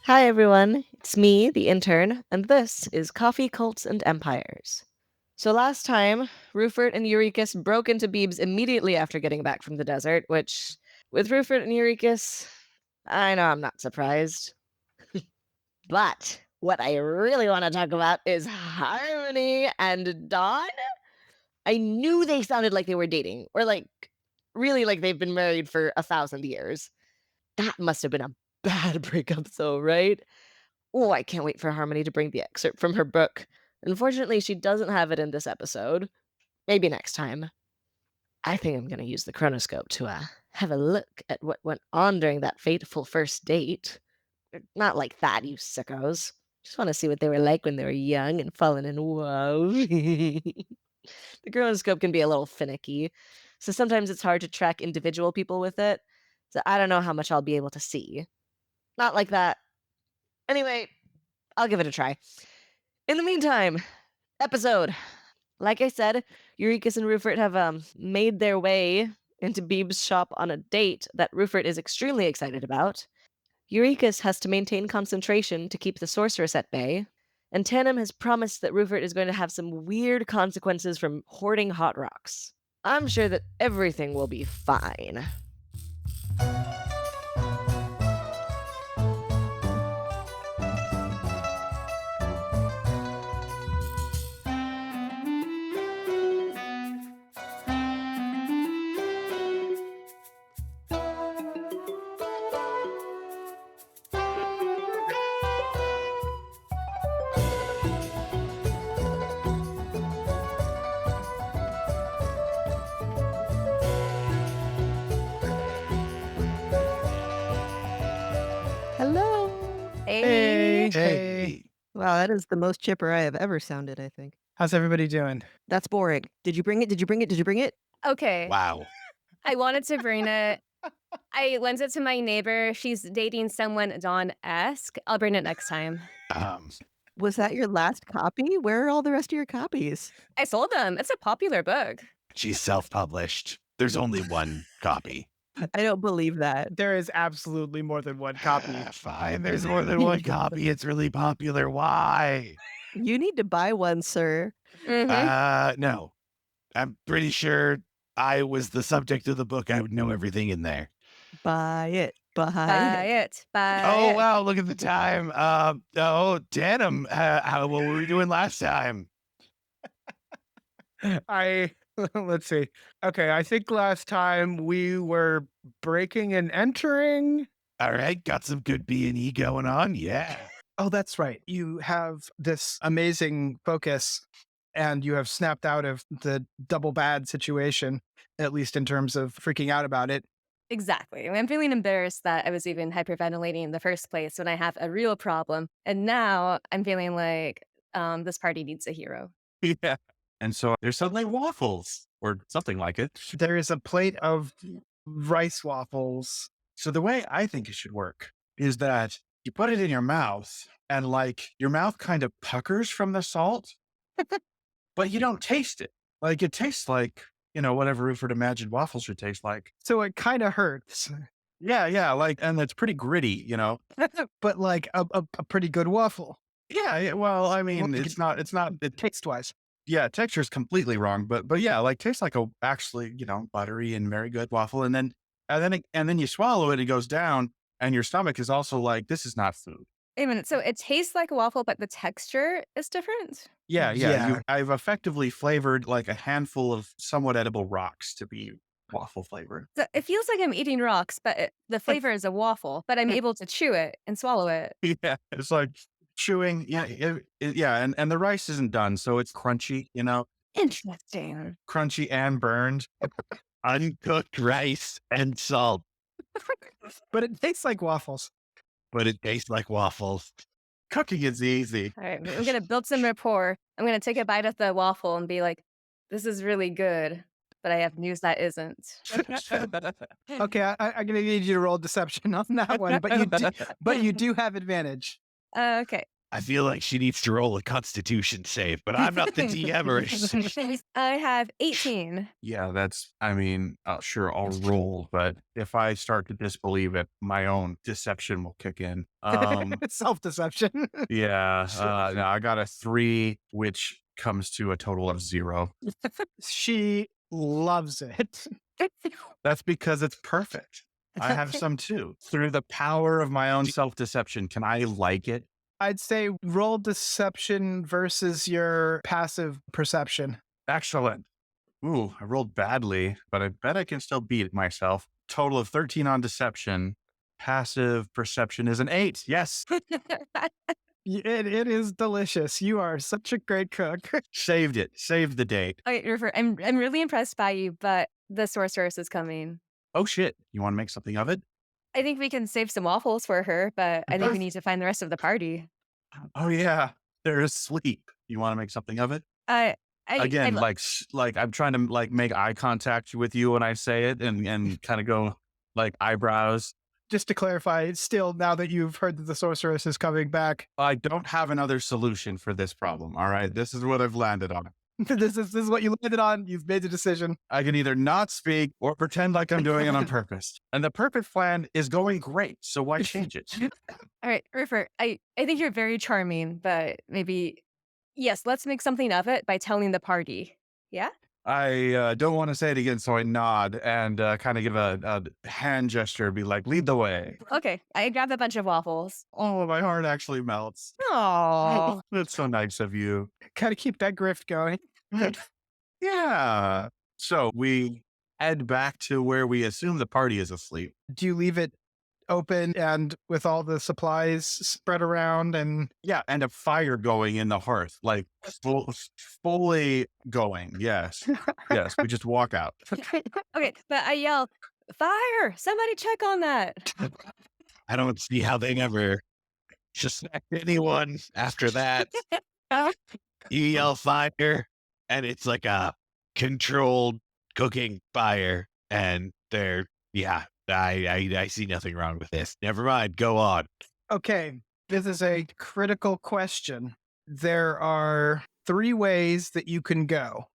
Hi everyone, it's me, the intern, and this is Coffee, Cults, and Empires. So last time, Ruffort and Eureka's broke into Beebs immediately after getting back from the desert, which, with Ruffort and Eureka's, I know I'm not surprised. But what I really want to talk about is Harmony and Dawn. I knew they sounded like they were dating, or really like they've been married for 1,000 years. That must have been a bad breakup, though, right? Oh, I can't wait for Harmony to bring the excerpt from her book. Unfortunately, she doesn't have it in this episode. Maybe next time. I think I'm going to use the chronoscope to have a look at what went on during that fateful first date. Not like that, you sickos. Just want to see what they were like when they were young and falling in love. The chronoscope can be a little finicky, so sometimes it's hard to track individual people with it. So I don't know how much I'll be able to see. Not like that. Anyway, I'll give it a try. In the meantime, episode. Like I said, Eureka's and Ruffort have made their way into Beeb's shop on a date that Ruffort is extremely excited about. Eureka's has to maintain concentration to keep the sorceress at bay, and Tanam has promised that Ruffort is going to have some weird consequences from hoarding hot rocks. I'm sure that everything will be fine. Hello. Hey. Hey. Wow, that is the most chipper I have ever sounded, I think. How's everybody doing? That's boring. Did you bring it? Did you bring it? Did you bring it? Okay. Wow. I wanted to bring it. I lent it to my neighbor. She's dating someone Dawn-esque. I'll bring it next time. Was that your last copy? Where are all the rest of your copies? I sold them. It's a popular book. She's self-published. There's only one copy. I don't believe that. There is absolutely more than one copy. Fine, there's more than one copy. It's really popular. Why? You need to buy one, sir. No. I'm pretty sure I was the subject of the book. I would know everything in there. Buy it. Buy Buy it. it. Buy Oh, it. wow, look at the time. Tanam, what were we doing last time? Let's see. Okay, I think last time we were breaking and entering. All right, got some good B&E going on. Yeah. Oh, that's right. You have this amazing focus and you have snapped out of the double bad situation, at least in terms of freaking out about it. Exactly. I'm feeling embarrassed that I was even hyperventilating in the first place when I have a real problem. And now I'm feeling like this party needs a hero. Yeah. And so there's suddenly waffles or something like it. There is a plate of rice waffles. So the way I think it should work is that you put it in your mouth and like your mouth kind of puckers from the salt, but you don't taste it. Like it tastes like, whatever Rufford imagined waffles should taste like. So it kind of hurts. Yeah. And it's pretty gritty, but like a pretty good waffle. Yeah. Well, I mean, Well, it's not Taste wise. yeah, texture is completely wrong, but yeah, like tastes like a actually, buttery and very good waffle. And then you swallow it, it goes down and your stomach is also like, this is not food. Wait a minute. So it tastes like a waffle, but the texture is different? Yeah. I've effectively flavored like a handful of somewhat edible rocks to be waffle flavored. So it feels like I'm eating rocks, but the flavor is a waffle, but I'm able to chew it and swallow it. Yeah, it's like chewing. Yeah, and the rice isn't done, so it's crunchy. Interesting. Crunchy and burned, uncooked rice and salt. But it tastes like waffles. But it tastes like waffles. Cooking is easy. All right, I'm going to build some rapport. I'm going to take a bite of the waffle and be like, this is really good, but I have news that isn't. Okay, I'm going to need you to roll deception on that one, but you do have advantage. Okay. I feel like she needs to roll a Constitution save, but I'm not the DM or I have 18. Yeah, that's, I mean, sure, I'll roll, but if I start to disbelieve it, my own deception will kick in. Self-deception. Yeah, no, I got a 3, which comes to a total of 0. She loves it. That's because it's perfect. I have some too. Through the power of my own self-deception, can I like it? I'd say roll deception versus your passive perception. Excellent. Ooh, I rolled badly, but I bet I can still beat myself. Total of 13 on deception. Passive perception is an 8. Yes. It is delicious. You are such a great cook. Saved it. Saved the date. Okay, Ruffort, I'm really impressed by you, but the sorceress is coming. Oh, shit. You want to make something of it? I think we can save some waffles for her, but I think we need to find the rest of the party. Oh, yeah. They're asleep. You want to make something of it? Again, like I'm trying to like make eye contact with you when I say it and kind of go like eyebrows. Just to clarify, still, now that you've heard that the sorceress is coming back, I don't have another solution for this problem. All right. This is what I've landed on. this is what you landed on. You've made the decision. I can either not speak or pretend like I'm doing it on purpose. And the perfect plan is going great. So why change it? all right, Ruffort, I think you're very charming, but maybe, yes, let's make something of it by telling the party. Yeah? I don't want to say it again, so I nod and kind of give a hand gesture, be like, lead the way. Okay, I grabbed a bunch of waffles. Oh, my heart actually melts. Oh, That's so nice of you. Gotta keep that grift going. Yeah. So we head back to where we assume the party is asleep. Do you leave it open and with all the supplies spread around and Yeah, and a fire going in the hearth, like fully going. Yes. Yes, we just walk out. okay, but I yell, fire! Somebody check on that. I don't see how they ever suspect anyone after that. You yell fire, and it's like a controlled cooking fire, and I see nothing wrong with this. Never mind, go on. okay, this is a critical question. There are 3 ways that you can go.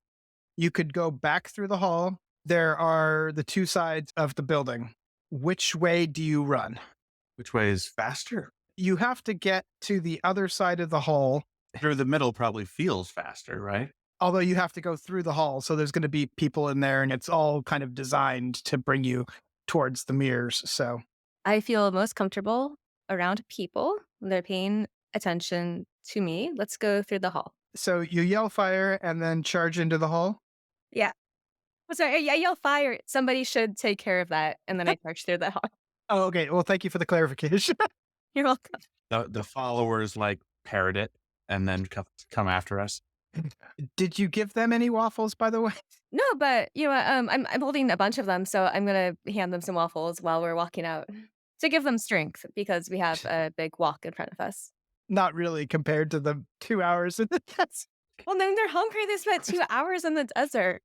You could go back through the hall. There are the 2 sides of the building. Which way do you run? Which way is faster? You have to get to the other side of the hall, Through the middle probably feels faster, right? although you have to go through the hall. So there's going to be people in there and it's all kind of designed to bring you towards the mirrors. So I feel most comfortable around people when they're paying attention to me. Let's go through the hall. So you yell fire and then charge into the hall. Yeah. Oh, sorry, I yell fire. Somebody should take care of that. And then I march through the hall. Oh, okay. Well, thank you for the clarification. You're welcome. The followers like parrot it and then come after us. Did you give them any waffles, by the way? No, but you know what? I'm holding a bunch of them, so I'm gonna hand them some waffles while we're walking out to give them strength because we have a big walk in front of us. Not really compared to the 2 hours in the desert. Well, then they're hungry. They spent 2 hours in the desert.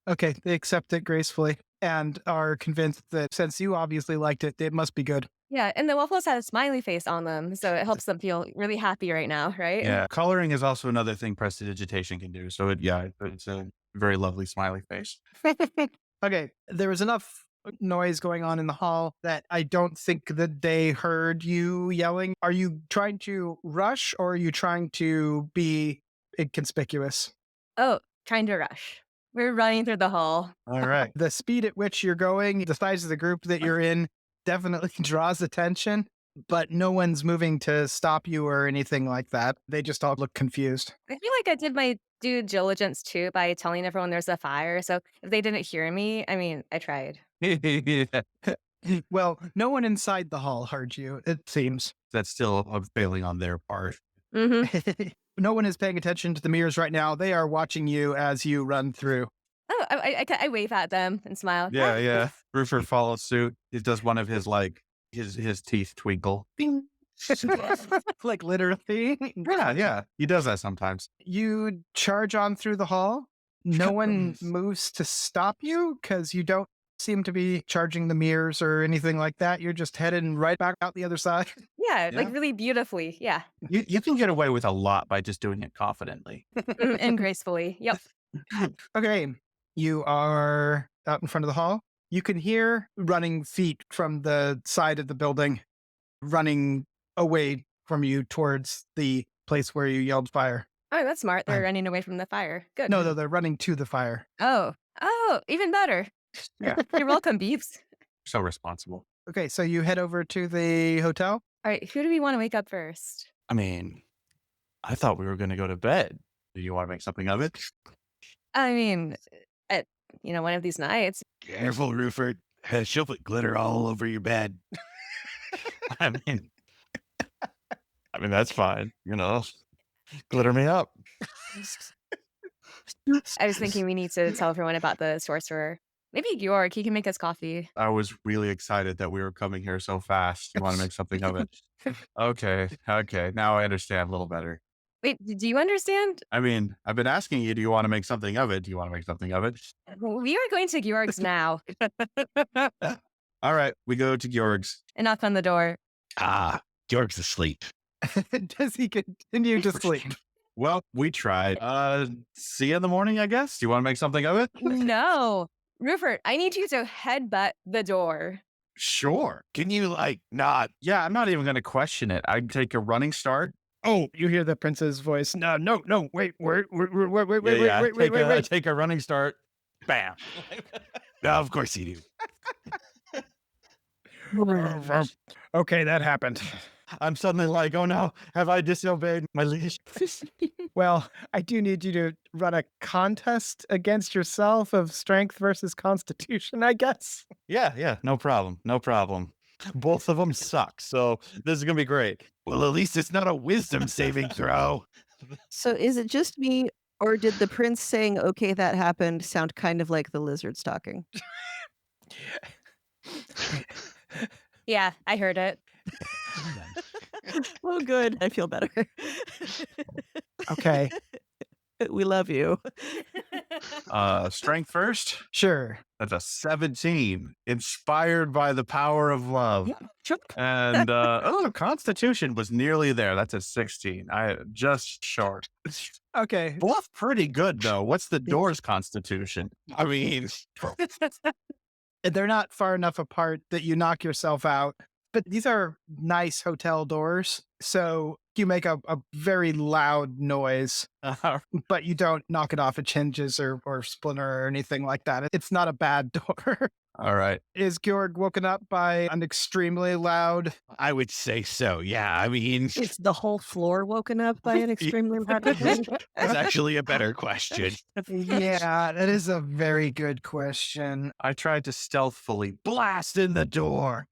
Okay, they accept it gracefully and are convinced that since you obviously liked it, it must be good. Yeah, and the waffles had a smiley face on them, so it helps them feel really happy right now, right? Yeah. Coloring is also another thing prestidigitation can do. So it's a very lovely smiley face. Okay, there was enough noise going on in the hall that I don't think that they heard you yelling. Are you trying to rush or are you trying to be inconspicuous? Oh, trying to rush. We're running through the hall. All right. The speed at which you're going, the size of the group that you're in definitely draws attention, but no one's moving to stop you or anything like that. They just all look confused. I feel like I did my due diligence too by telling everyone there's a fire. So if they didn't hear me, I mean, I tried. Well, no one inside the hall heard you, it seems. That's still a failing on their part. Mm-hmm. No one is paying attention to the mirrors right now. They are watching you as you run through. Oh, I wave at them and smile. Yeah, yeah. Ruffort follows suit. He does one of his like his teeth twinkle. Bing. Like literally. Yeah. He does that sometimes. You charge on through the hall. No one moves to stop you because you don't seem to be charging the mirrors or anything like that. You're just heading right back out the other side. Yeah, Yeah. like really beautifully. Yeah. You can get away with a lot by just doing it confidently. And gracefully. Yep. Okay, you are out in front of the hall. You can hear running feet from the side of the building, running away from you towards the place where you yelled fire. Oh, that's smart. They're Fine. running away from the fire. Good. No, they're running to the fire. Oh, even better. Yeah. You're welcome, Beeps. So responsible. Okay, so you head over to the hotel. All right, who do we want to wake up first? I mean, I thought we were going to go to bed. Do you want to make something of it? I mean, at one of these nights. Careful, Ruffort. She'll put glitter all over your bed. I mean, that's fine. Glitter me up. I was thinking we need to tell everyone about the sorcerer. Maybe Georg, he can make us coffee. I was really excited that we were coming here so fast. You want to make something of it? Okay. Now I understand a little better. Wait, do you understand? I mean, I've been asking you, do you want to make something of it? Do you want to make something of it? We are going to Georg's now All right, we go to Georg's. and knock on the door. Georg's asleep. Does he continue to sleep? Well, we tried. See you in the morning, I guess. Do you want to make something of it? No. Ruffort, I need you to headbutt the door. Sure. Can you, not? Yeah, I'm not even going to question it. I'd take a running start. Oh, you hear the prince's voice. No, wait. Take a running start. Bam. No, of course you do. Okay, that happened. I'm suddenly like, oh no, have I disobeyed my leash? Well, I do need you to run a contest against yourself of strength versus constitution, I guess. Yeah, no problem. Both of them suck, so this is going to be great. Well, at least it's not a wisdom saving throw. So is it just me, or did the prince saying, okay, that happened, sound kind of like the lizards talking? Yeah, I heard it. Oh, good. I feel better. Okay, We love you. Strength first. sure. That's a 17, inspired by the power of love. And Constitution was nearly there. That's a 16. I just short. Okay. Both pretty good though. What's the door's Constitution? I mean, They're not far enough apart that you knock yourself out. But these are nice hotel doors, so you make a very loud noise, but you don't knock it off. It hinges or splinter or anything like that. It's not a bad door. All right. Is Georg woken up by an extremely loud? I would say so. Yeah, I mean, Is the whole floor woken up by an extremely loud noise? that's actually a better question. Yeah, that is a very good question. I tried to stealthily blast in the door.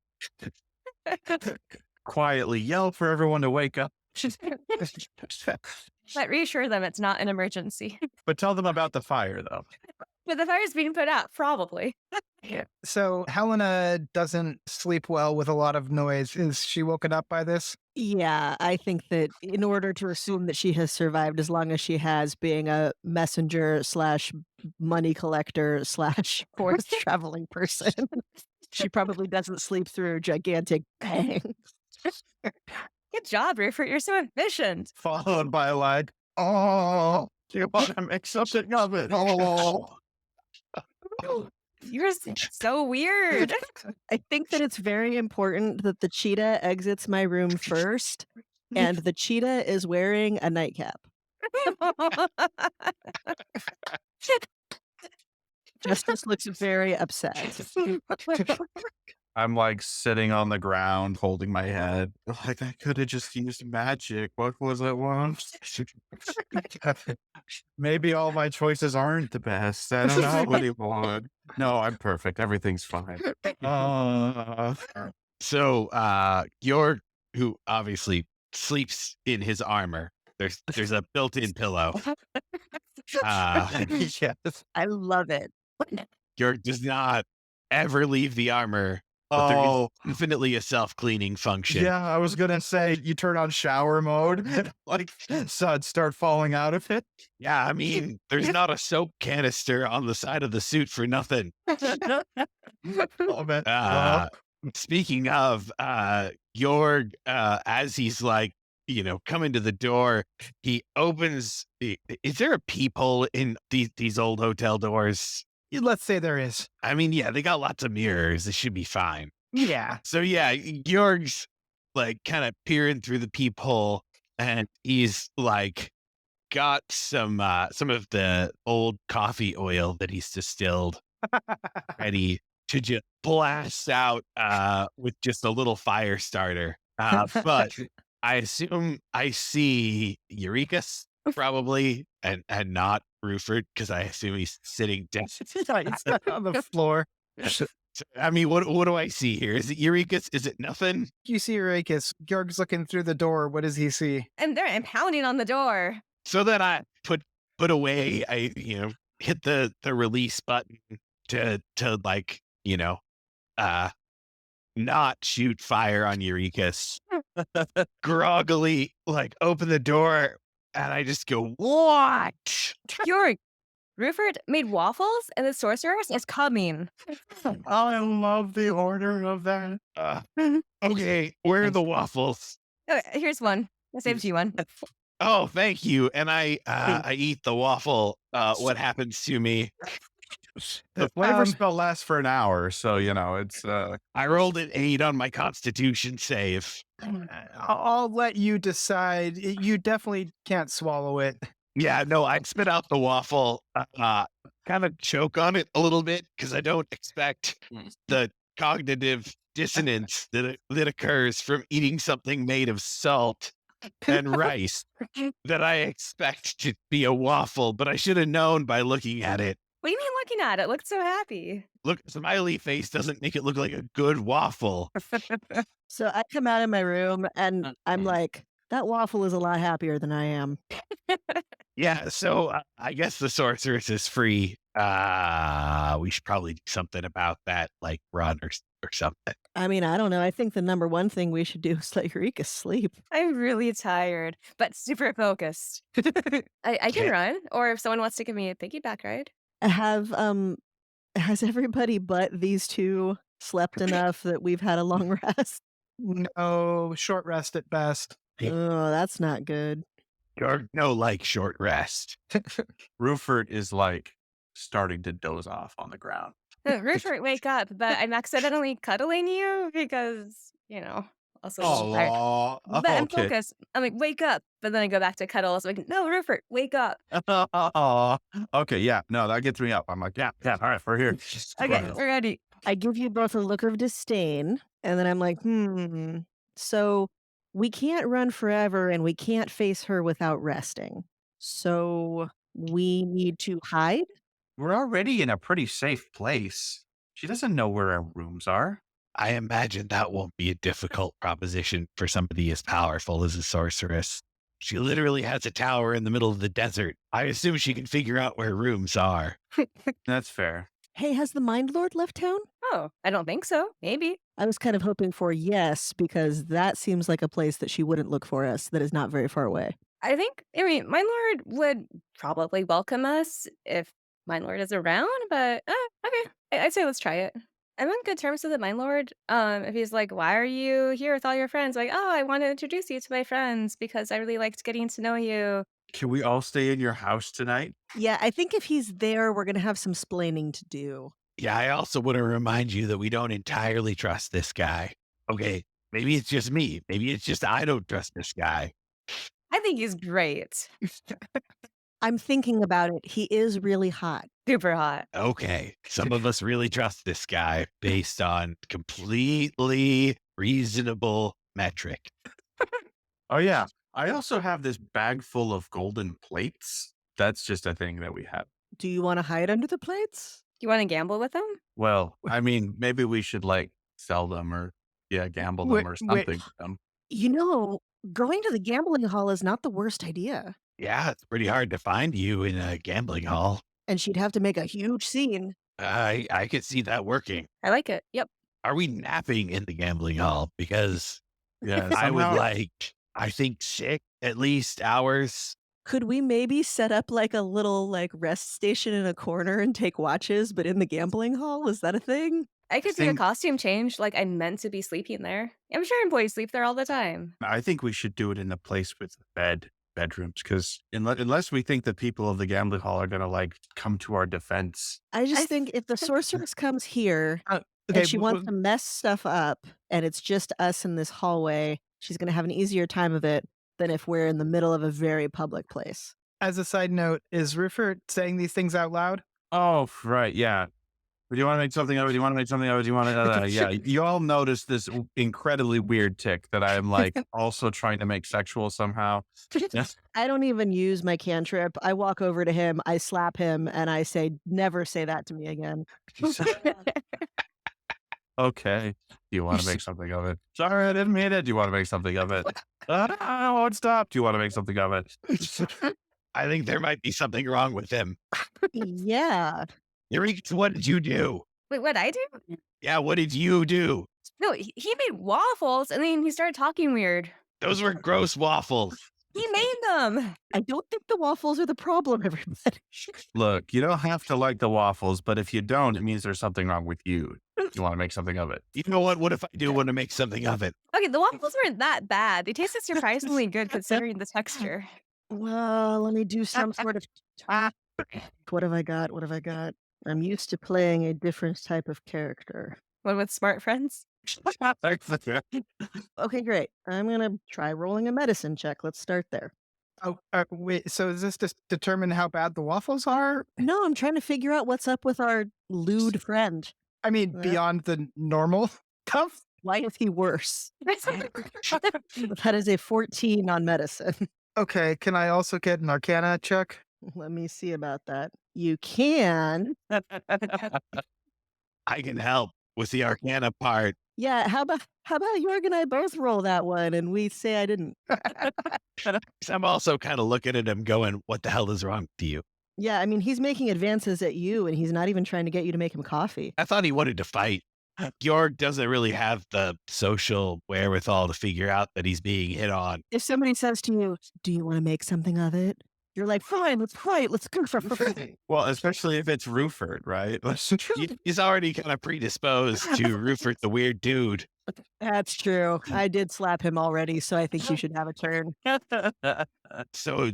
Quietly yell for everyone to wake up. But reassure them it's not an emergency. But tell them about the fire, though. But the fire's being put out, probably. So Hellena doesn't sleep well with a lot of noise. Is she woken up by this? Yeah, I think that in order to assume that she has survived as long as she has, being a messenger / money collector / forest traveling person, she probably doesn't sleep through gigantic bang. Good job, Ruffort. You're so efficient. Followed by like, oh, do you want to make something of it? Oh. You're so weird. I think that it's very important that the cheetah exits my room first, and the cheetah is wearing a nightcap. Justice looks very upset. I'm like sitting on the ground, holding my head. Like, I could have just used magic. What was it once? Maybe all my choices aren't the best. I don't know anymore. No, I'm perfect. Everything's fine. So, Georg, who obviously sleeps in his armor, there's a built-in pillow. Yes. I love it. Georg does not ever leave the armor But there is, Oh, definitely a self-cleaning function. yeah, I was gonna say you turn on shower mode, like suds start falling out of it. Yeah, I mean, there's not a soap canister on the side of the suit for nothing. Love it. Uh, Speaking of, Jorg, as he's like, coming to the door, he opens is there a peephole in these old hotel doors? Let's say there is. I mean, yeah, they got lots of mirrors. It should be fine. Yeah. So yeah, Jorg's like kind of peering through the peephole, and he's like got some of the old coffee oil that he's distilled ready to just blast out with just a little fire starter. But I assume I see Eurekas probably and not Ruffort, because I assume he's sitting down. It's on the floor. I mean, what do I see here? Is it Eurekas? Is it nothing? You see Eurekas. Georg's looking through the door. What does he see? And they're pounding on the door. So then I put away, I hit the release button to like, not shoot fire on Eurekas. Groggily like open the door, and I just go, what? Jorg, Ruffort made waffles and the sorceress is coming. I love the order of that. Okay, where are the waffles? Okay, here's one. I saved you one. Oh, thank you. And I eat the waffle. What happens to me? The flavor Um, spell lasts for an hour, so it's I rolled an 8 on my Constitution save. I'll let you decide. You definitely can't swallow it. Yeah, no, I'd spit out the waffle, kind of choke on it a little bit, because I don't expect the cognitive dissonance that occurs from eating something made of salt and rice that I expect to be a waffle, but I should have known by looking at it. What do you mean looking at it? It looked so happy. Look, smiley face doesn't make it look like a good waffle. So I come out of my room and I'm like, that waffle is a lot happier than I am. Yeah, so I guess the sorceress is free. We should probably do something about that, like run or something. I mean, I don't know. I think the number one thing we should do is let Eureka sleep. I'm really tired, but super focused. I can Okay. run, or if someone wants to give me a piggyback ride. Has everybody but these two slept enough that we've had a long rest? No, short rest at best. Yeah. Oh, that's not good. Or no, like short rest. Ruffort is like starting to doze off on the ground. Ruffort, wake up, but I'm accidentally cuddling you because, also tired. Oh, But I'm okay. focused. I'm like, wake up. But then I go back to cuddle. I was like, no, Ruffort, wake up. Okay, yeah, no, that gets me up. I'm like, yeah, all right, we're here. Okay, we're ready. I give you both a look of disdain, and then I'm like, So we can't run forever and we can't face her without resting. So we need to hide? We're already in a pretty safe place. She doesn't know where our rooms are. I imagine that won't be a difficult proposition for somebody as powerful as a sorceress. She literally has a tower in the middle of the desert. I assume she can figure out where rooms are. That's fair. Hey, has the Mind Lord left town? Oh, I don't think so. Maybe. I was kind of hoping for yes, because that seems like a place that she wouldn't look for us that is not very far away. I mean, my lord would probably welcome us if my lord is around, but okay. I'd say let's try it. I'm on good terms with the Mine Lord. If he's like, why are you here with all your friends? Like, oh, I want to introduce you to my friends because I really liked getting to know you. Can we all stay in your house tonight? Yeah, I think if he's there, we're going to have some splaining to do. Yeah, I also want to remind you that we don't entirely trust this guy. Okay, maybe it's just me. Maybe it's just I don't trust this guy. I think he's great. I'm thinking about it. He is really hot. Super hot. Okay, some of us really trust this guy based on completely reasonable metric. Oh, yeah. I also have this bag full of golden plates. That's just a thing that we have. Do you want to hide under the plates? You want to gamble with him? Well, I mean, maybe we should sell them or gamble them or something with them. Going to the gambling hall is not the worst idea. Yeah, it's pretty hard to find you in a gambling hall. And she'd have to make a huge scene. I could see that working. I like it. Yep. Are we napping in the gambling hall? Because Yeah, I would somehow- I think 6 at least hours. Could we maybe set up like a little like rest station in a corner and take watches, but in the gambling hall? Is that a thing? I could do a think- costume change. Like I'm meant to be sleeping there. I'm sure employees sleep there all the time. I think we should do it in a place with bedrooms, because unless we think that people of the gambling hall are going to like come to our defense. I just think if the sorceress comes here Okay, and she wants to mess stuff up and it's just us in this hallway, she's going to have an easier time of it than if we're in the middle of a very public place. as a side note, is Ruffort saying these things out loud? Oh, right. Yeah. Do you want to make something of it? Do you want to make something of it? Do you want to? Yeah. You all notice this incredibly weird tick that I am like also trying to make sexual somehow. I don't even use my cantrip. I walk over to him, I slap him, and I say, never say that to me again. Okay. Do you want to make something of it? Sorry, I didn't mean it. Do you want to make something of it? I won't stop. Do you want to make something of it? I think there might be something wrong with him. Yeah. Eureka, what did you do? Wait, what I do? Yeah, what did you do? No, he made waffles and then he started talking weird. Those were gross waffles. He made them. I don't think the waffles are the problem, everybody. Look, you don't have to like the waffles, but if you don't, it means there's something wrong with you. You want to make something of it. You know what? What if I do want to make something of it? Okay, the waffles weren't that bad. They tasted surprisingly good considering the texture. Well, let me do some sort of. What have I got? What have I got? I'm used to playing a different type of character. One with smart friends. Okay, great. I'm going to try rolling a medicine check. Let's start there. Oh, wait. So is this to determine how bad the waffles are? No, I'm trying to figure out what's up with our lewd friend. I mean, Yeah. beyond the normal stuff? Why is he worse? That is a 14 on medicine. Okay, can I also get an Arcana check? Let me see about that. You can. I can help with the Arcana part. Yeah, how about Jorg and I both roll that one and we say I didn't? I'm also kind of looking at him going, what the hell is wrong with you? Yeah, I mean, he's making advances at you and he's not even trying to get you to make him coffee. I thought he wanted to fight. Georg doesn't really have the social wherewithal to figure out that he's being hit on. If somebody says to you, do you want to make something of it? You're like, fine, let's fight. Let's go for Well, especially if it's Ruffort, right? He's already kind of predisposed to Ruffort, the weird dude. That's true. I did slap him already, so I think you should have a turn. So,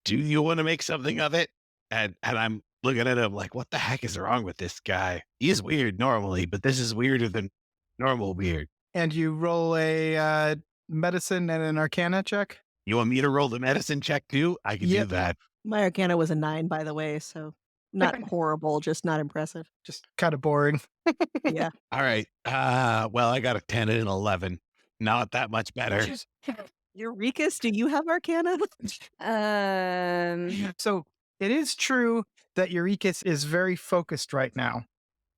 do you want to make something of it? And I'm looking at him like, what the heck is wrong with this guy? He's weird normally, but this is weirder than normal weird. And you roll a medicine and an Arcana check? You want me to roll the medicine check too? I can Yep. do that. My Arcana was a 9, by the way, so not horrible, just not impressive. Just kind of boring. Yeah. All right. Well, I got a 10 and an 11. Not that much better. Eureka's, do you have Arcana? So it is true that Eureka is very focused right now.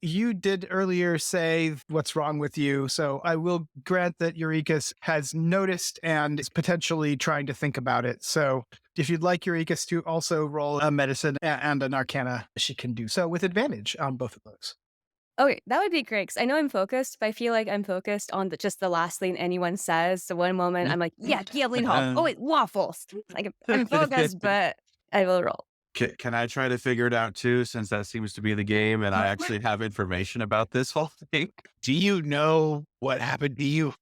You did earlier say what's wrong with you, so I will grant that Eureka has noticed and is potentially trying to think about it. So if you'd like Eureka to also roll a medicine and an Arcana, she can do so with advantage on both of those. Okay, that would be great. 'Cause I know I'm focused, but I feel like I'm focused on just the last thing anyone says. So one moment I'm like, yeah, gambling hall. Oh wait, waffles. Like I'm focused, but I will roll. Can I try to figure it out too, since that seems to be the game and I actually have information about this whole thing? Do you know what happened to you?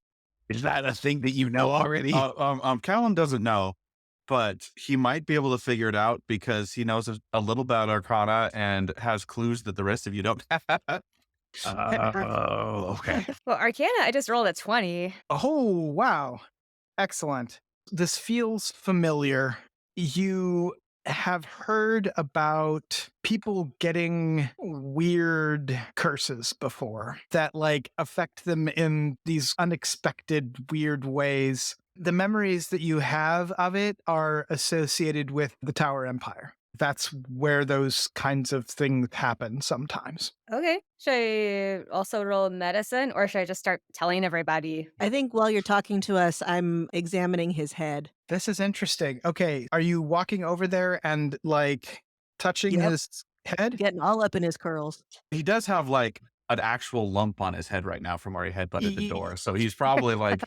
Is that a thing that you know already? Calumn doesn't know, but he might be able to figure it out because he knows a little about Arcana and has clues that the rest of you don't have. Oh, okay. Well, Arcana, I just rolled a 20. Oh, wow. Excellent. This feels familiar. You have heard about people getting weird curses before that like affect them in these unexpected weird ways. The memories that you have of it are associated with the Tower Empire. That's where those kinds of things happen sometimes. Okay. Should I also roll medicine or should I just start telling everybody? I think while you're talking to us, I'm examining his head. This is interesting. Okay, are you walking over there and like touching Yep. his head? Getting all up in his curls. He does have like an actual lump on his head right now from where he headbutted the door. So he's probably like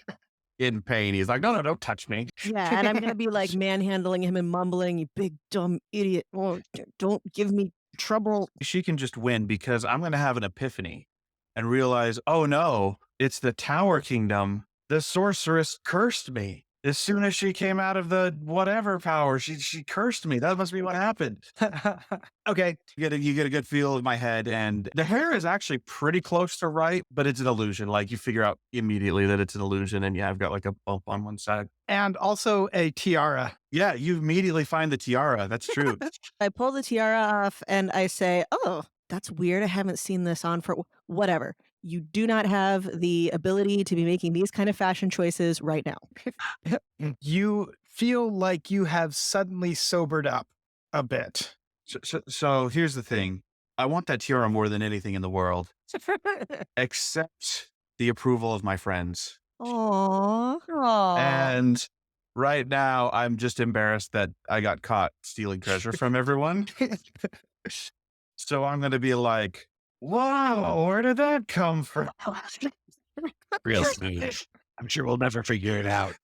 in pain. He's like, no, don't touch me. Yeah, and I'm going to be like manhandling him and mumbling, "You big dumb idiot. Oh, don't give me trouble." She can just win because I'm going to have an epiphany and realize, oh no, it's the Tower Kingdom. The sorceress cursed me. As soon as she came out of the whatever power, she cursed me. That must be what happened. Okay. You get a good feel in my head, and the hair is actually pretty close to right, but it's an illusion. Like you figure out immediately that it's an illusion, and yeah, I've got like a bump on one side. And also a tiara. Yeah, you immediately find the tiara. That's true. I pull the tiara off and I say, "Oh, that's weird. I haven't seen this on for whatever. You do not have the ability to be making these kind of fashion choices right now." You feel like you have suddenly sobered up a bit. So here's the thing. I want that tiara more than anything in the world, except the approval of my friends. Aww. And right now, I'm just embarrassed that I got caught stealing treasure from everyone. So I'm going to be like, wow, where did that come from? Real smooth. I'm sure we'll never figure it out.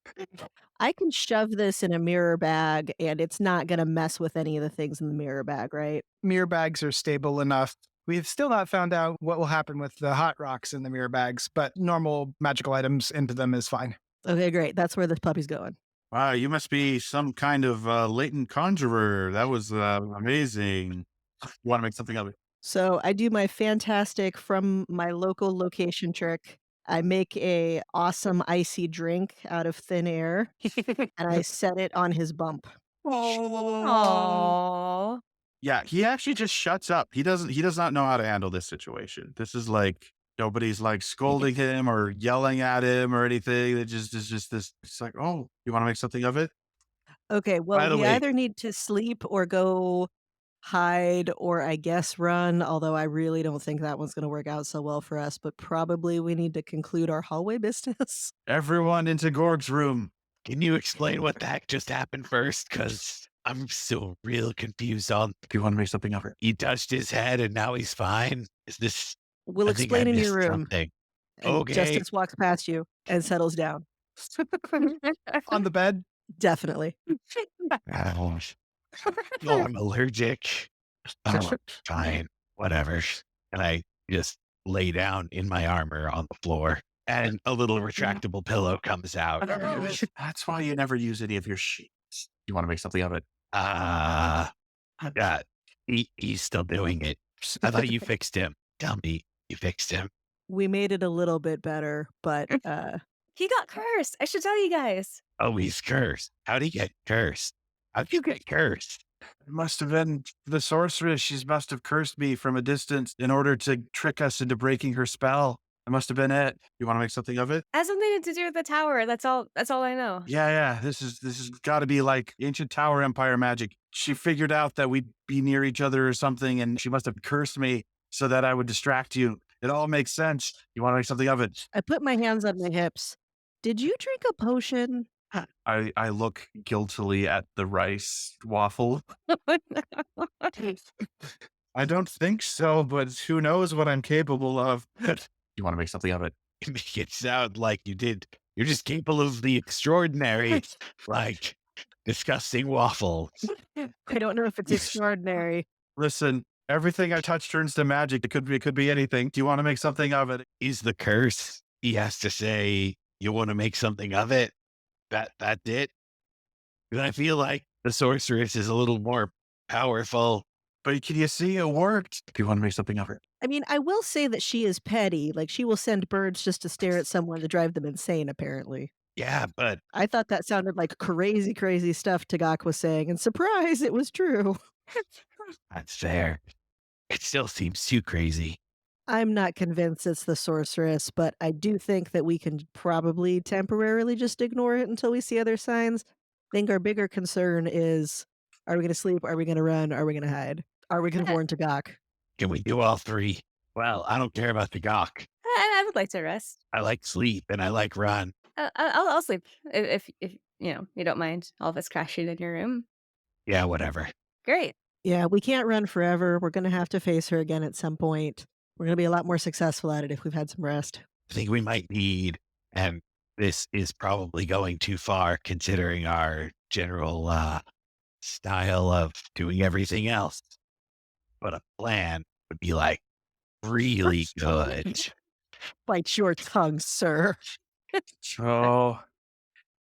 I can shove this in a mirror bag and it's not going to mess with any of the things in the mirror bag, right? Mirror bags are stable enough. We've still not found out what will happen with the hot rocks in the mirror bags, but normal magical items into them is fine. Okay, great. That's where this puppy's going. Wow, you must be some kind of latent conjurer. That was amazing. You want to make something of it? So I do my fantastic from my local location trick. I make a awesome icy drink out of thin air and I set it on his bump. Aww. Yeah, he actually just shuts up. He does not know how to handle this situation. This is like nobody's like scolding him or yelling at him or anything. It just is just this. It's like, oh, you want to make something of it? Okay, By well, the we way- either need to sleep or go hide or I guess run, although I really don't think that one's going to work out so well for us, but probably we need to conclude our hallway business. Everyone into Gorg's room. Can you explain what the heck just happened first? Because I'm still real confused on. Do you want to make something of it? He touched his head and now he's fine. Is this? We'll I think I explain in your missed room. something. And Okay. Justice walks past you and settles down. On the bed, Definitely. Oh, I'm allergic. Oh, fine, whatever. And I just lay down in my armor on the floor, and a little retractable pillow comes out. That's why you never use any of your sheets. You want to make something of it? Yeah, he's still doing it. I thought you fixed him. Tell me you fixed him. We made it a little bit better, but He got cursed. I should tell you guys. Oh, he's cursed. How'd he get cursed? How'd you get cursed? It must have been the sorceress. She must have cursed me from a distance in order to trick us into breaking her spell. It must have been it. You want to make something of it? Has something to do with the tower. That's all I know. Yeah. This is got to be like ancient Tower Empire magic. She figured out that we'd be near each other or something, and she must have cursed me so that I would distract you. It all makes sense. You want to make something of it? I put my hands on my hips. Did you drink a potion? I look guiltily at the rice waffle. I don't think so, but who knows what I'm capable of. You want to make something of it? You make it sound like you did. You're just capable of the extraordinary, like disgusting waffle. I don't know if it's extraordinary. Listen, everything I touch turns to magic. It could be anything. Do you want to make something of it? He's the curse. He has to say, you want to make something of it? That's it? And I feel like the sorceress is a little more powerful. But can you see it worked? Do you want to make something of it? I mean, I will say that she is petty. Like, she will send birds just to stare at someone to drive them insane, apparently. Yeah, but I thought that sounded like crazy, crazy stuff Tagak was saying, and surprise, it was true. that's fair. It still seems too crazy. I'm not convinced it's the sorceress, but I do think that we can probably temporarily just ignore it until we see other signs. I think our bigger concern is, are we going to sleep? Are we going to run? Are we going to hide? Are we going to warn Tagak? Can we do all three? Well, I don't care about the gawk. I would like to rest. I like sleep and I like run. I'll sleep if you don't mind all of us crashing in your room. Yeah, whatever. Great. Yeah, we can't run forever. We're going to have to face her again at some point. We're going to be a lot more successful at it if we've had some rest. I think we might need, and this is probably going too far considering our general style of doing everything else, but a plan would be like really good. Bite your tongue, sir. So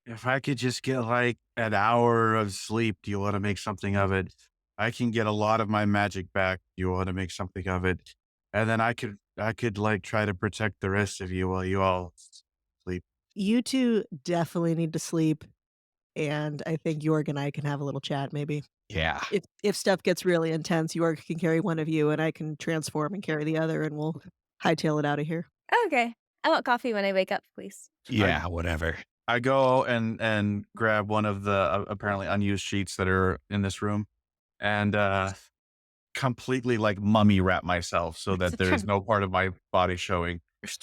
if I could just get like an hour of sleep, do you want to make something of it? I can get a lot of my magic back. Do you want to make something of it? And then I could like try to protect the rest of you while you all sleep. You two definitely need to sleep, and I think Jorg and I can have a little chat maybe. Yeah. If stuff gets really intense, Jorg can carry one of you, and I can transform and carry the other, and we'll hightail it out of here. Okay. I want coffee when I wake up, please. Yeah, whatever. I go and grab one of the apparently unused sheets that are in this room and completely like mummy wrap myself so that there is no part of my body showing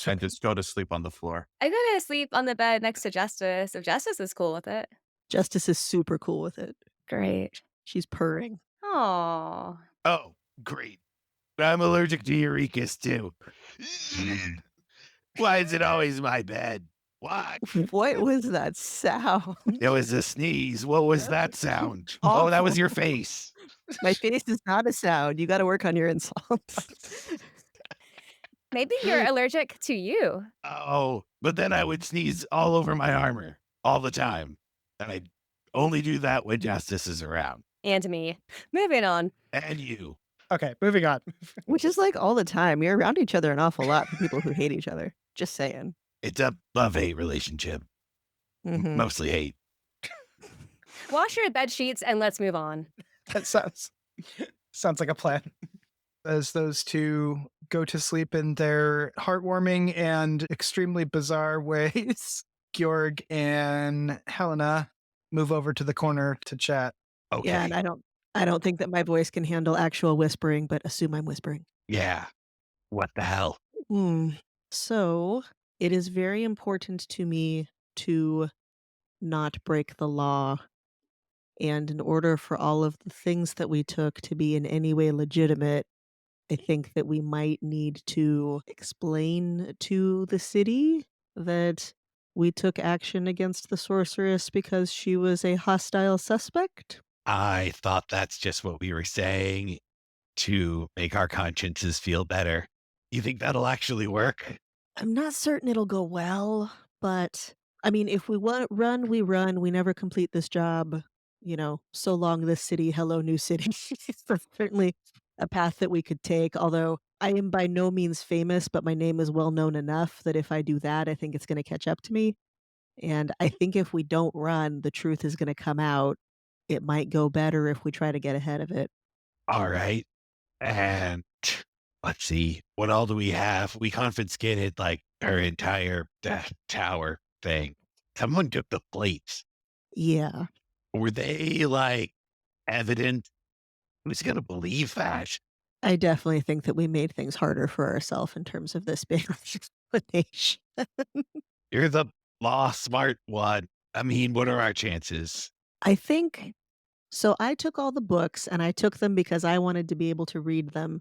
and just go to sleep on the floor. I go to sleep on the bed next to Justice if Justice is cool with it. Justice is super cool with it. Great. She's purring. Oh. Oh, great. I'm allergic to Eurekas too. Why is it always my bed? Why? What was that sound? It was a sneeze. What was that sound? Oh, that was your face. My face is not a sound. You got to work on your insults. Maybe you're allergic to you. Oh, but then I would sneeze all over my armor all the time. And I only do that when Justice is around. And me. Moving on. And you. Okay, moving on. Which is like all the time. You're around each other an awful lot for people who hate each other. Just saying. It's a love-hate relationship. Mhm. Mostly hate. Wash your bed sheets and let's move on. That sounds like a plan. As those two go to sleep in their heartwarming and extremely bizarre ways, Georg and Hellena move over to the corner to chat. Okay. Yeah, and I don't think that my voice can handle actual whispering, but assume I'm whispering. Yeah. What the hell? So it is very important to me to not break the law. And in order for all of the things that we took to be in any way legitimate, I think that we might need to explain to the city that we took action against the sorceress because she was a hostile suspect. I thought that's just what we were saying to make our consciences feel better. You think that'll actually work? I'm not certain it'll go well, but I mean, if we run, we run. We never complete this job. So long this city, hello new city. That's certainly a path that we could take. Although I am by no means famous, but my name is well known enough that if I do that, I think it's going to catch up to me. And I think if we don't run, the truth is going to come out. It might go better if we try to get ahead of it. All right. And let's see. What all do we have? We confiscated like our entire tower thing. Someone took the plates. Yeah. Were they like evident? Who's going to believe that? I definitely think that we made things harder for ourselves in terms of this big explanation. You're the law smart one. I mean, what are our chances? I think so. I took all the books and I took them because I wanted to be able to read them.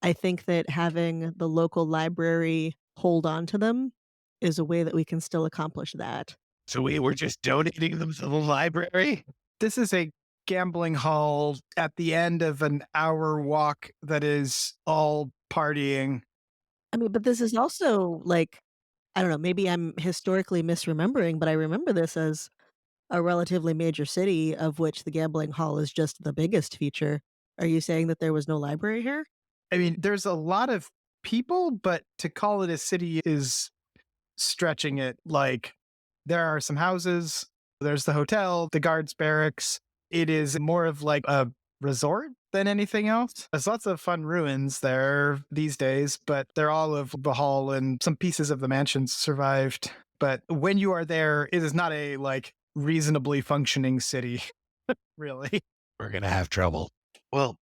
I think that having the local library hold on to them is a way that we can still accomplish that. So we were just donating them to the library? This is a gambling hall at the end of an hour walk that is all partying. I mean, but this is also like, I don't know, maybe I'm historically misremembering, but I remember this as a relatively major city of which the gambling hall is just the biggest feature. Are you saying that there was no library here? I mean, there's a lot of people, but to call it a city is stretching it. Like, there are some houses, there's the hotel, the guards' barracks. It is more of like a resort than anything else. There's lots of fun ruins there these days, but they're all of the hall and some pieces of the mansions survived. But when you are there, it is not a like reasonably functioning city, really. We're going to have trouble. Well,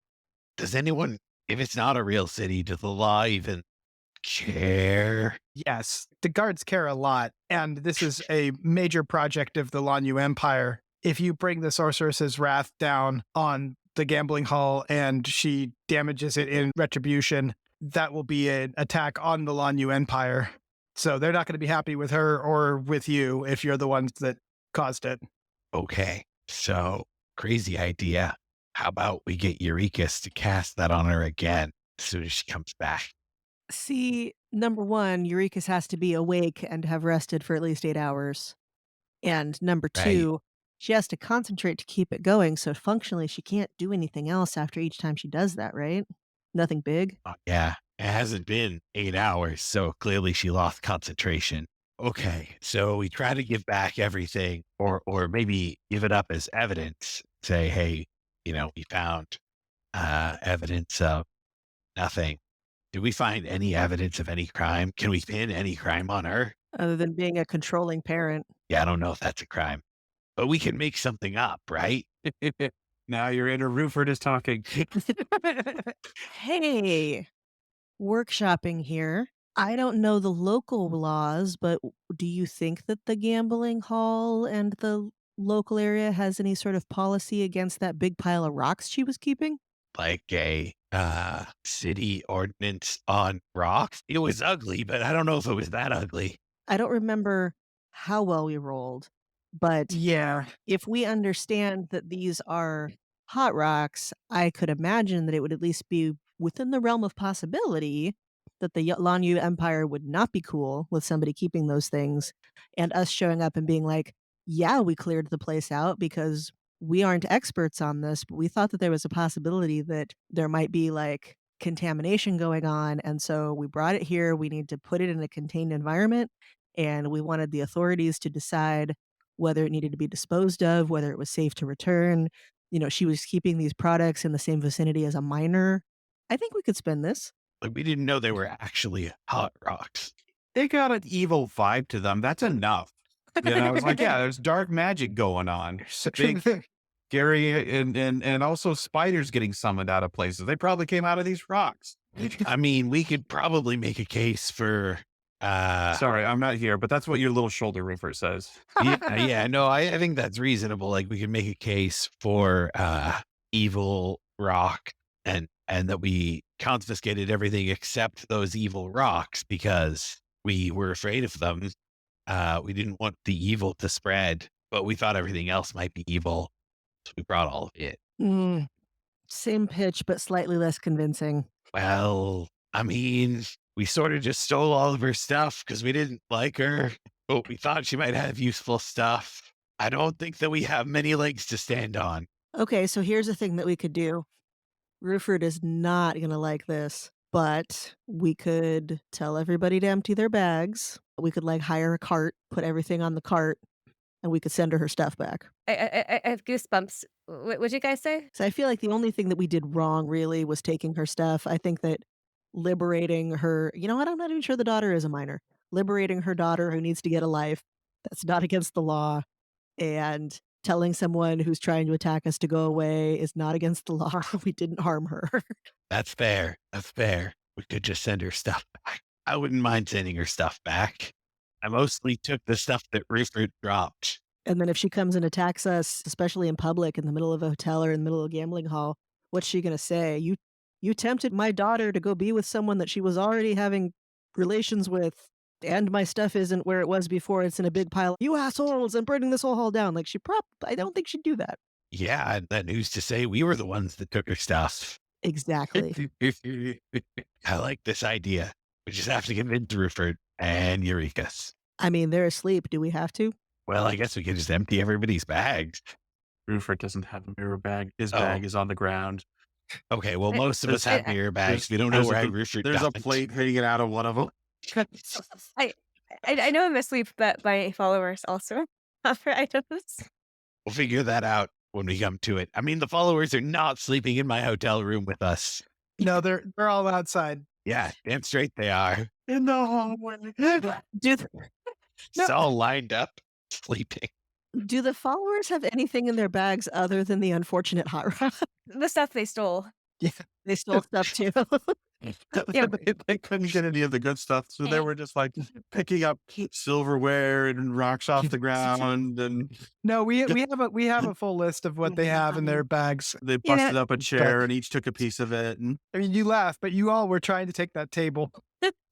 does anyone, if it's not a real city, does the law even care? Yes, the guards care a lot, and this is a major project of the Lanyu Empire. If you bring the sorceress's wrath down on the gambling hall and she damages it in retribution, that will be an attack on the Lanyu Empire. So they're not going to be happy with her or with you if you're the ones that caused it. Okay, so crazy idea. How about we get Eurekas to cast that on her again as soon as she comes back? See, number one, Eurekas has to be awake and have rested for at least 8 hours. And number Right. two, she has to concentrate to keep it going. So functionally, she can't do anything else after each time she does that, right? Nothing big. Oh, yeah, it hasn't been 8 hours, so clearly she lost concentration. Okay, so we try to give back everything, or maybe give it up as evidence. Say, hey, we found evidence of nothing. Did we find any evidence of any crime? Can we pin any crime on her? Other than being a controlling parent. Yeah, I don't know if that's a crime, but we can make something up, right? Now your inner Ruffort is talking. Hey, workshopping here. I don't know the local laws, but do you think that the gambling hall and the local area has any sort of policy against that big pile of rocks she was keeping? Like a city ordinance on rocks. It was ugly, but I don't know if it was that ugly. I don't remember how well we rolled, but Yeah. if we understand that these are hot rocks, I could imagine that it would at least be within the realm of possibility that the Lanyu Empire would not be cool with somebody keeping those things and us showing up and being like, yeah, we cleared the place out because we aren't experts on this, but we thought that there was a possibility that there might be like contamination going on. And so we brought it here. We need to put it in a contained environment. And we wanted the authorities to decide whether it needed to be disposed of, whether it was safe to return. She was keeping these products in the same vicinity as a miner. I think we could spin this. Like, we didn't know they were actually hot rocks. They got an evil vibe to them. That's enough. It's like, yeah, there's dark magic going on. Big, scary, and also spiders getting summoned out of places. They probably came out of these rocks. I mean, we could probably make a case for Sorry, I'm not here, but that's what your little shoulder Ruffort says. yeah, no, I think that's reasonable. Like, we could make a case for evil rock and that we confiscated everything except those evil rocks because we were afraid of them. We didn't want the evil to spread, but we thought everything else might be evil. So we brought all of it. Same pitch, but slightly less convincing. Well, I mean, we sort of just stole all of her stuff because we didn't like her, but we thought she might have useful stuff. I don't think that we have many legs to stand on. Okay, so here's a thing that we could do. Ruffort is not going to like this, but we could tell everybody to empty their bags. We could hire a cart, put everything on the cart, and we could send her stuff back. I have goosebumps. What'd you guys say? So I feel like the only thing that we did wrong really was taking her stuff. I think that liberating her, what? I'm not even sure the daughter is a minor. Liberating her daughter who needs to get a life, that's not against the law. And telling someone who's trying to attack us to go away is not against the law. We didn't harm her. That's fair. That's fair. We could just send her stuff back. I wouldn't mind sending her stuff back. I mostly took the stuff that Ruffort dropped. And then if she comes and attacks us, especially in public, in the middle of a hotel or in the middle of a gambling hall, what's she going to say? You tempted my daughter to go be with someone that she was already having relations with, and my stuff isn't where it was before. It's in a big pile. You assholes! I'm burning this whole hall down. I don't think she'd do that. Yeah, that news to say we were the ones that took her stuff. Exactly. I like this idea. We just have to convince Ruffort and Eurekas. I mean, they're asleep. Do we have to? Well, I guess we could just empty everybody's bags. Ruffort doesn't have a mirror bag. His bag is on the ground. Okay, well, most of us have mirror bags. We don't know where Ruffort There's a doesn't. plate hanging out of one of them. I know I'm asleep, but my followers also offer items. We'll figure that out when we come to it. I mean, the followers are not sleeping in my hotel room with us. No, they're all outside. Yeah, damn straight they are. In the hallway. It's all lined up, sleeping. Do the followers have anything in their bags other than the unfortunate hot rod? The stuff they stole. They stole stuff too. Yeah. They couldn't get any of the good stuff, so they were just like picking up silverware and rocks off the ground, and No, we have a full list of what they have in their bags. they You know- busted up a chair and each took a piece of it. And I mean, you laugh, but you all were trying to take that table.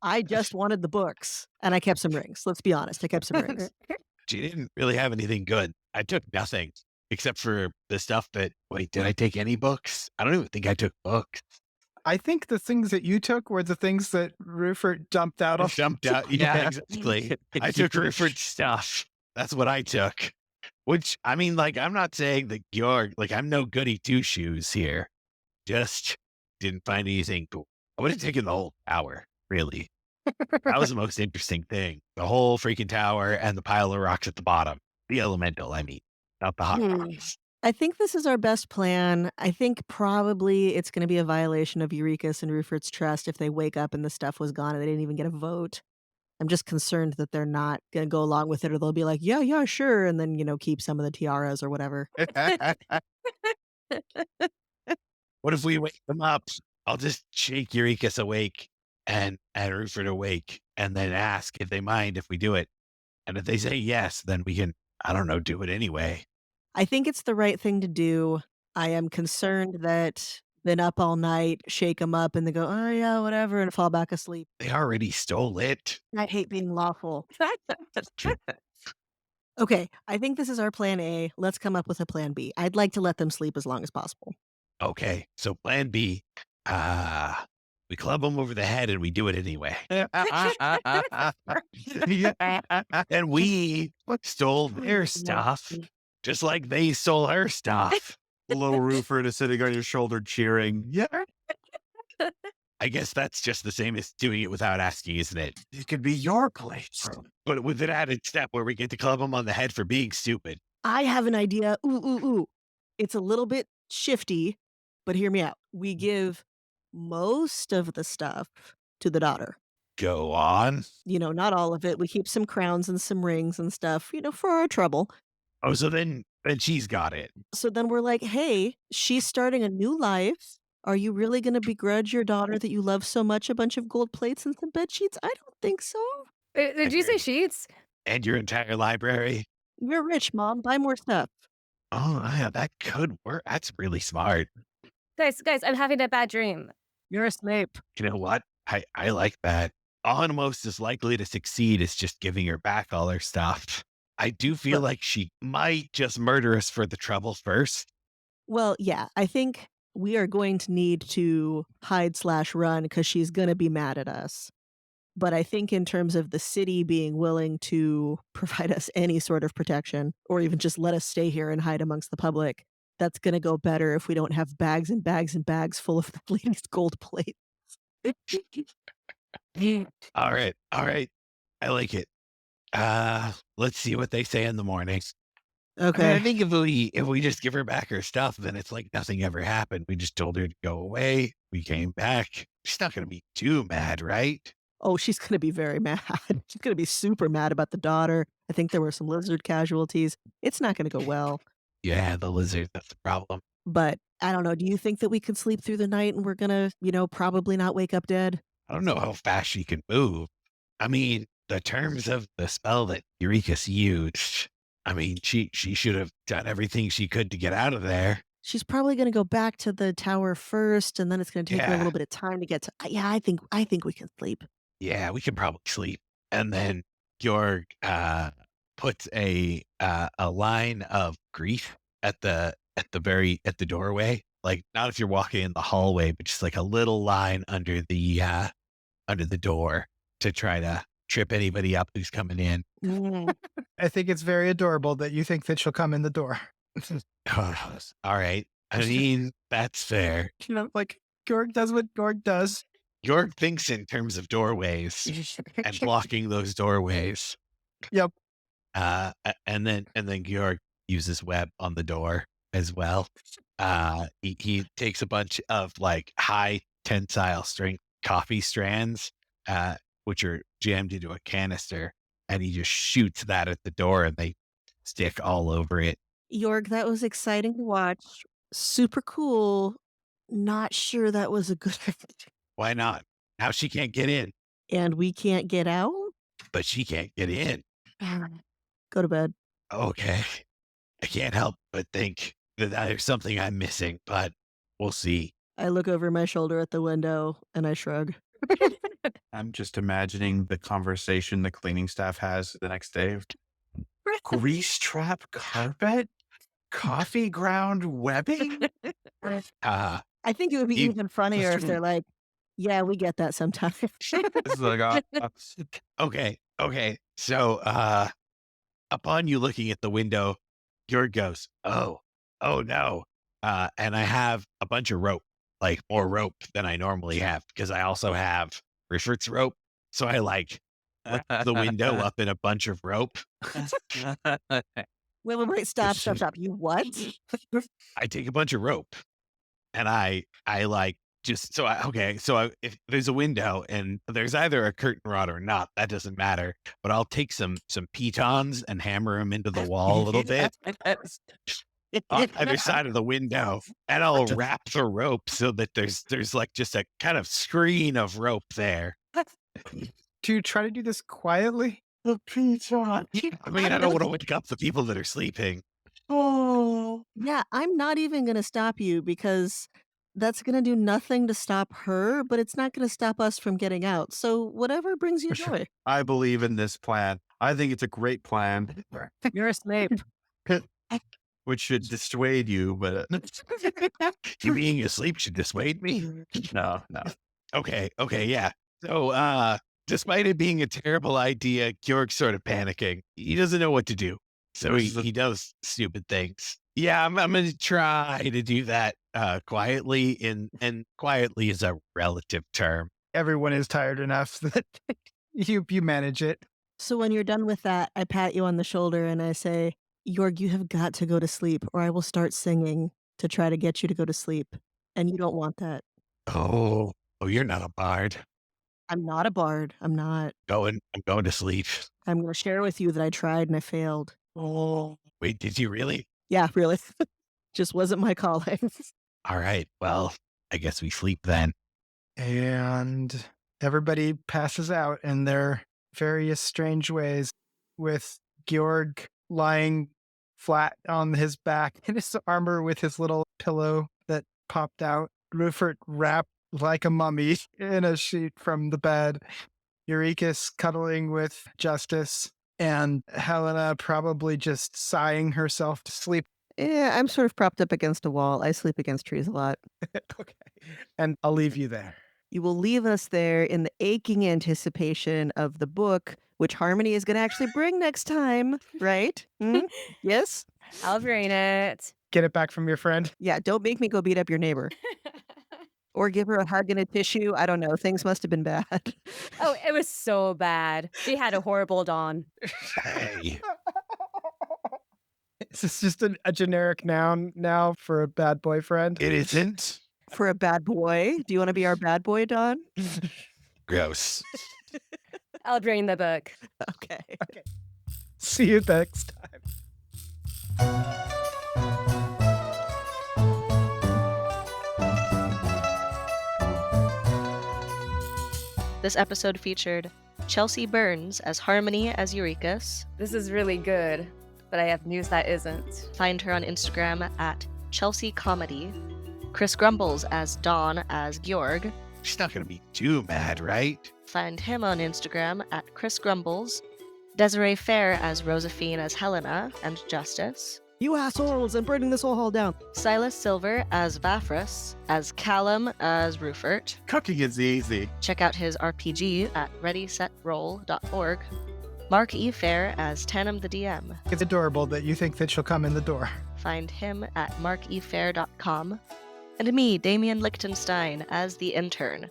I just wanted the books, and I kept some rings. Let's be honest. I kept some rings. She didn't really have anything good. I took nothing except for the stuff that. Wait, did I take any books? I don't even think I took books. I think the things that you took were the things that Ruffort dumped out I of. jumped out. Yeah, exactly. I took Ruffert's stuff. That's what I took. Which, I mean, like, I'm not saying that you're, like, I'm no goody two shoes here. Just didn't find anything cool. I would have taken the whole tower, really. That was the most interesting thing. The whole freaking tower and the pile of rocks at the bottom. The elemental, I mean, not the hot rocks. I think this is our best plan. I think probably it's going to be a violation of Eureka's and Ruffort's trust if they wake up and the stuff was gone and they didn't even get a vote. I'm just concerned that they're not going to go along with it, or they'll be like, yeah, sure. And then, keep some of the tiaras or whatever. What if we wake them up? I'll just shake Eureka's awake and Ruffort awake and then ask if they mind if we do it. And if they say yes, then we can, I don't know, do it anyway. I think it's the right thing to do. I am concerned that been up all night, shake them up, and they go, oh, yeah, whatever, and fall back asleep. They already stole it. I hate being lawful. Okay, I think this is our plan A. Let's come up with a plan B. I'd like to let them sleep as long as possible. Okay, so plan B, we club them over the head and we do it anyway. And we stole their stuff, just like they stole her stuff. little Ruffort is sitting on your shoulder cheering. Yeah, I guess that's just the same as doing it without asking, isn't it? it could be your place. But with an added step where we get to club them on the head for being stupid. I have an idea. Ooh. It's a little bit shifty, but hear me out. We give most of the stuff to the daughter. Go on. Not all of it. We keep some crowns and some rings and stuff, for our trouble. Oh, so then she's got it. So then we're like, hey, she's starting a new life. Are you really going to begrudge your daughter that you love so much a bunch of gold plates and some bed sheets? I don't think so. Did you say sheets? And your entire library. You're rich, Mom. Buy more stuff. Oh, yeah, that could work. That's really smart. Guys, I'm having a bad dream. You're a Snape. You know what? I like that. Almost as likely to succeed as just giving her back all her stuff. I do feel like she might just murder us for the trouble first. Well, yeah, I think we are going to need to hide/run because she's going to be mad at us. But I think in terms of the city being willing to provide us any sort of protection, or even just let us stay here and hide amongst the public, that's going to go better if we don't have bags and bags and bags full of the latest gold plate. All right. I like it. Let's see what they say in the morning. I mean, Okay. I think if we just give her back her stuff, then it's like nothing ever happened. We just told her to go away. We came back. She's not going to be too mad, right? Oh, she's going to be very mad. She's going to be super mad about the daughter. I think there were some lizard casualties. It's not going to go well. Yeah, the lizard, that's the problem. But I don't know. Do you think that we could sleep through the night and we're going to, probably not wake up dead? I don't know how fast she can move. I mean, the terms of the spell that Eureka's used, I mean, she should have done everything she could to get out of there. She's probably going to go back to the tower first, and then it's going to take her a Yeah. little bit of time to get to. Yeah, I think we can sleep. Yeah, we can probably sleep. And then Georg puts a line of grief at the doorway. Like, not if you're walking in the hallway, but just like a little line under the door to try to trip anybody up who's coming in. I think it's very adorable that you think that she'll come in the door. All right. I mean, that's fair. Like Gorg does what Gorg does. Georg thinks in terms of doorways and blocking those doorways. Yep. And then Georg uses web on the door as well. He takes a bunch of like high tensile strength coffee strands, which are jammed into a canister, and he just shoots that at the door, and they stick all over it. Jorg, that was exciting to watch. Super cool. not sure that was a good idea. Why not? Now she can't get in, And we can't get out? but she can't get in. Go to bed. Okay. I can't help but think that there's something I'm missing, but we'll see. I look over my shoulder at the window and I shrug. I'm just imagining the conversation the cleaning staff has the next day. Grease trap carpet? Coffee ground webbing? Uh, I think it would be You- even funnier if they're like, yeah, we get that sometimes. This is like, okay. So, upon you looking at the window, Georg goes, oh no. And I have a bunch of rope, like more rope than I normally have, because I also have Ruffort's rope. So I like lift the window up in a bunch of rope. Wait, stop. You what? I take a bunch of rope and I like just so if there's a window and there's either a curtain rod or not, that doesn't matter. But I'll take some pitons and hammer them into the wall a little bit on either side of the window, and I'll wrap the rope so that there's like just a kind of screen of rope there. Do you try to do this quietly? the piton. I mean, I don't want to wake up the people that are sleeping. Oh. Yeah, I'm not even going to stop you because that's going to do nothing to stop her, but it's not going to stop us from getting out. So whatever brings you joy. I believe in this plan. I think it's a great plan, You're a Snape. which should dissuade you, but You being asleep should dissuade me. no. Okay, yeah. So, despite it being a terrible idea, Georg's sort of panicking. He doesn't know what to do. So he does stupid things. Yeah, I'm going to try to do that quietly, and quietly is a relative term. Everyone is tired enough that you manage it. So when you're done with that, I pat you on the shoulder and I say, Jorg, you have got to go to sleep or I will start singing to try to get you to go to sleep. And you don't want that. Oh, you're not a bard. I'm not a bard. I'm not. I'm going to sleep. I'm going to share with you that I tried and I failed. Oh, wait, did you really? Yeah, really. Just wasn't my calling. All right, well, I guess we sleep then. And everybody passes out in their various strange ways, with Georg lying flat on his back in his armor with his little pillow that popped out. Ruffort wrapped like a mummy in a sheet from the bed. Eureka's cuddling with Justice, and Hellena probably just sighing herself to sleep. Yeah, I'm sort of propped up against a wall. I sleep against trees a lot. Okay. And I'll leave you there. You will leave us there in the aching anticipation of the book, which Harmony is going to actually bring next time, right? Yes? I'll bring it. Get it back from your friend. Yeah, don't make me go beat up your neighbor. Or give her a hug and a tissue. I don't know. Things must have been bad. Oh, it was so bad. She had a horrible dawn. Hey, Is this just a generic noun now for a bad boyfriend? it isn't. For a bad boy. Do you want to be our bad boy, Don? Gross. I'll bring the book. Okay. See you next time. This episode featured Chelsea Burns as Harmony as Eureka's. This is really good, but I have news that isn't. Find her on Instagram at Chelsea Comedy. Chris Grumbles as Dawn as Georg. She's not going to be too mad, right? Find him on Instagram at Chris Grumbles. Desiree Phair as Rozafeen as Hellena and Justice. You assholes, I'm burning this whole hall down. Sylas Silver as Vafrus, as Calumn as Ruffort. Cooking is easy. Check out his RPG at readysetroll.org. Mark E. Fair as Tanam the DM. It's adorable that you think that she'll come in the door. Find him at markefair.com. And me, Damian Lichtenstein, as the intern.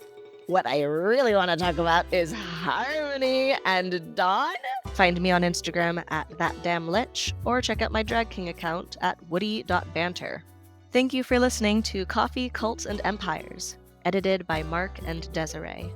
What I really want to talk about is Harmony and Dawn. Find me on Instagram at thatdamnlich, or check out my Drag King account at woody.banter. Thank you for listening to Coffee, Cults, and Empires, edited by Mark and Desiree.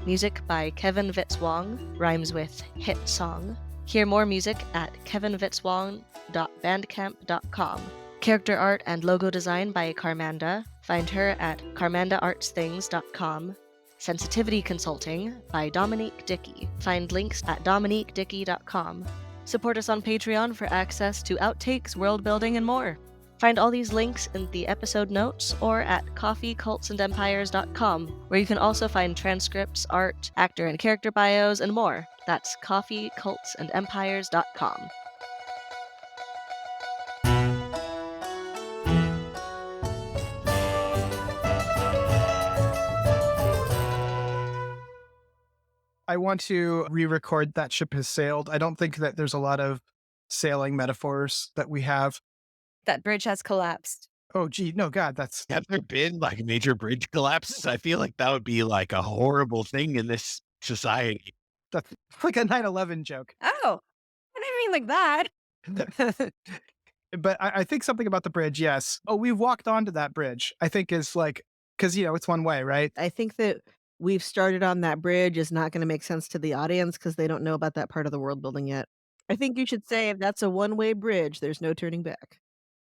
Music by Kevin Vitzwong, rhymes with hit song. Hear more music at kevinvitzwong.bandcamp.com. Character art and logo design by Carmanda. Find her at carmandaartsthings.com. Sensitivity Consulting by Dominique Dickey. Find links at dominiquedickey.com. Support us on Patreon for access to outtakes, world building, and more. Find all these links in the episode notes or at coffeecultsandempires.com, where you can also find transcripts, art, actor and character bios, and more. That's coffeecultsandempires.com. I want to re-record That Ship Has Sailed. I don't think that there's a lot of sailing metaphors that we have. That bridge has collapsed. Oh, gee, no, God, that's Have there been like major bridge collapses? I feel like that would be like a horrible thing in this society. that's like a 9/11 joke. Oh, I didn't mean like that. But I think something about the bridge, yes. Oh, we've walked onto that bridge, I think is like, because, it's one way, right? I think that we've started on that bridge is not going to make sense to the audience because they don't know about that part of the world building yet. I think you should say that's a one-way bridge. There's no turning back.